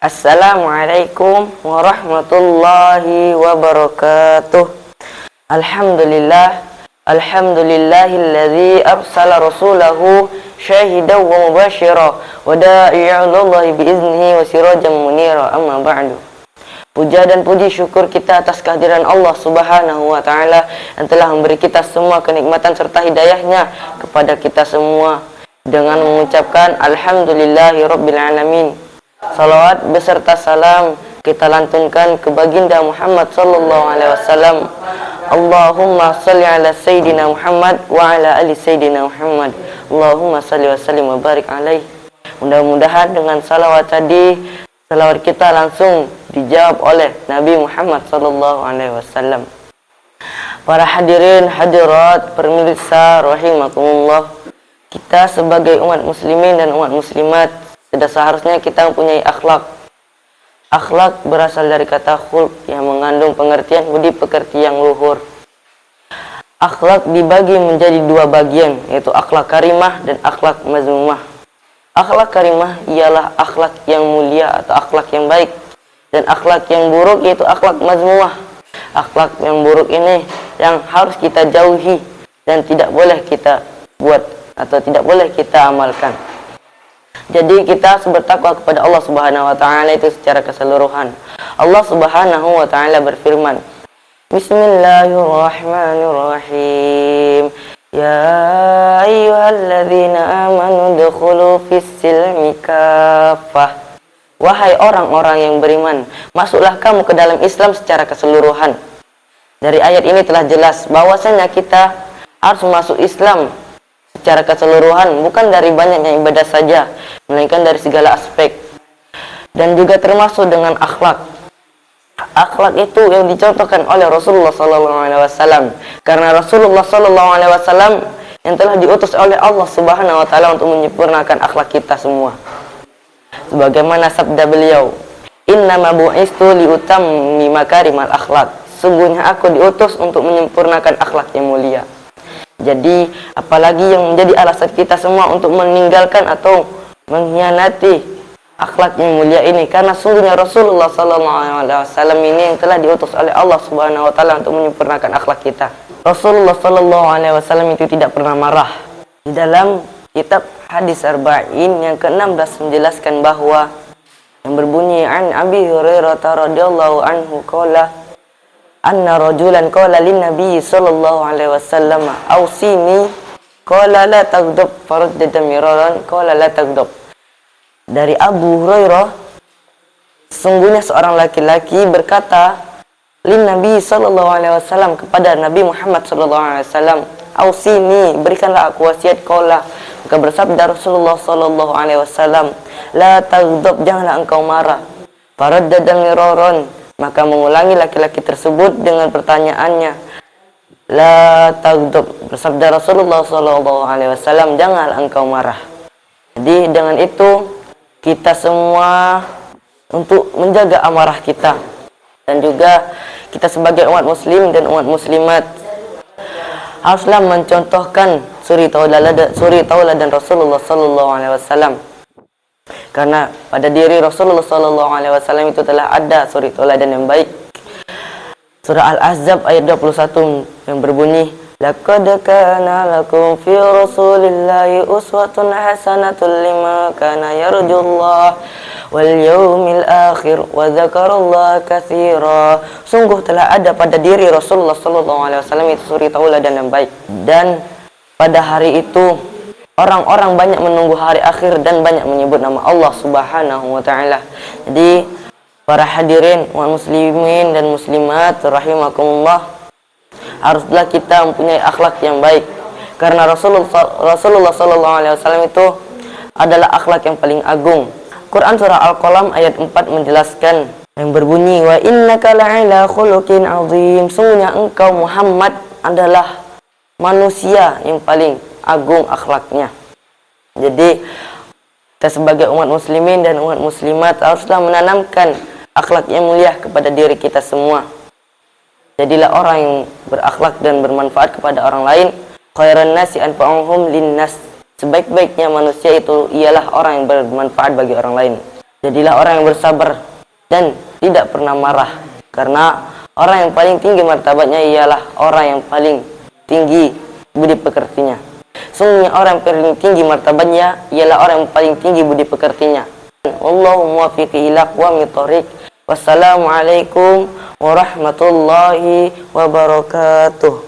Assalamualaikum warahmatullahi wabarakatuh. Alhamdulillahilladzi arsala rasulahu syahidan wa mubasyiran wa da'i'an ilallahi biiznihi wa sirajan munira. Amma ba'du. Puja dan puji syukur kita atas kehadiran Allah Subhanahu wa taala yang telah memberi kita semua kenikmatan serta hidayahnya kepada kita semua dengan mengucapkan alhamdulillahirabbil alamin. Salawat beserta salam kita lantunkan ke baginda Muhammad sallallahu alaihi wasallam. Allahumma shalli ala sayyidina Muhammad wa ala ali sayyidina Muhammad. Allahumma shalli wa sallim wa barik alaihi. Mudah-mudahan dengan salawat tadi, salawat kita langsung dijawab oleh Nabi Muhammad sallallahu alaihi wasallam. Para hadirin hadirat pemirsa rahimakumullah, kita sebagai umat muslimin dan umat muslimat sudah seharusnya kita mempunyai akhlak. Akhlak berasal dari kata khulq yang mengandung pengertian budi pekerti yang luhur. Akhlak dibagi menjadi dua bagian, yaitu akhlak karimah dan akhlak mazmumah. Akhlak karimah ialah akhlak yang mulia atau akhlak yang baik, dan akhlak yang buruk yaitu akhlak mazmumah. Akhlak yang buruk ini yang harus kita jauhi dan tidak boleh kita buat atau tidak boleh kita amalkan. Jadi kita harus bertakwa kepada Allah Subhanahu wa taala itu secara keseluruhan. Allah Subhanahu wa taala berfirman, Bismillahirrahmanirrahim. Ya ayyuhalladzina amanu dukhulu fis-silmi kaffah. Wahai orang-orang yang beriman, masuklah kamu ke dalam Islam secara keseluruhan. Dari ayat ini telah jelas bahwasanya kita harus masuk Islam secara keseluruhan, bukan dari banyaknya ibadah saja, melainkan dari segala aspek. Dan juga termasuk dengan akhlak. Akhlak itu yang dicontohkan oleh Rasulullah SAW, karena Rasulullah SAW yang telah diutus oleh Allah Subhanahu wa taala untuk menyempurnakan akhlak kita semua. Sebagaimana sabda beliau, innama bu'istu liutammi makarimal akhlak. Sungguhnya aku diutus untuk menyempurnakan akhlak yang mulia. Jadi apalagi yang menjadi alasan kita semua untuk meninggalkan atau mengkhianati akhlak yang mulia ini, karena sungguhnya Rasulullah SAW ini yang telah diutus oleh Allah Subhanahu wa taala untuk menyempurnakan akhlak kita. Rasulullah SAW itu tidak pernah marah. Di dalam kitab hadis arba'in yang ke-16 menjelaskan bahwa yang berbunyi an Abi Hurairah radhiyallahu anhu qala anna rajulan qala lin nabiy sallallahu alaihi wasallam ausini qala la taghdab faraddada miraran qala la taghdab. Dari Abu Hurairah, sesungguhnya seorang laki-laki berkata lin nabiy sallallahu alaihi wasallam kepada Nabi Muhammad sallallahu alaihi wasallam, ausini, berikanlah aku wasiat. Qala, maka bersabda Rasulullah sallallahu alaihi wasallam, la taghdab, janganlah engkau marah. Faraddada miraran, maka mengulangi laki-laki tersebut dengan pertanyaannya, la taghdab, bersabda Rasulullah SAW, janganlah engkau marah. Jadi dengan itu kita semua untuk menjaga amarah kita, dan juga kita sebagai umat muslim dan umat muslimat haruslah mencontohkan suri tauladan Rasulullah SAW. Karena pada diri Rasulullah SAW itu telah ada suri tauladan yang baik. Surah Al-Ahzab ayat 21 yang berbunyi, laqad kana lakum fi rasulillahi uswatun hasanatun liman kana yarjullah wal yawmil akhir wa dzakarallaha katsira. Sungguh telah ada pada diri Rasulullah SAW itu suri tauladan yang baik, dan pada hari itu orang-orang banyak menunggu hari akhir dan banyak menyebut nama Allah Subhanahu wa taala. Jadi para hadirin umat muslimin dan muslimat rahimakumullah, haruslah kita mempunyai akhlak yang baik, karena Rasulullah sallallahu alaihi wasallam itu adalah akhlak yang paling agung. Quran surah Al-Qalam ayat 4 menjelaskan yang berbunyi, wa innaka la'ala khuluqin azim. Sungguhnya engkau Muhammad adalah manusia yang paling agung akhlaknya. Jadi kita sebagai umat muslimin dan umat muslimat haruslah menanamkan akhlak yang mulia kepada diri kita semua. Jadilah orang yang berakhlak dan bermanfaat kepada orang lain. Khairan nasi anfa'uhum linnas. Sebaik-baiknya manusia itu ialah orang yang bermanfaat bagi orang lain. Jadilah orang yang bersabar dan tidak pernah marah, karena orang yang paling tinggi martabatnya ialah orang yang paling tinggi budi pekertinya. Sungguhnya orang yang paling tinggi martabatnya ialah orang yang paling tinggi budi pekertinya. Wallahu muwaffiq ila aqwamit thoriq. Wassalamualaikum warahmatullahi wabarakatuh.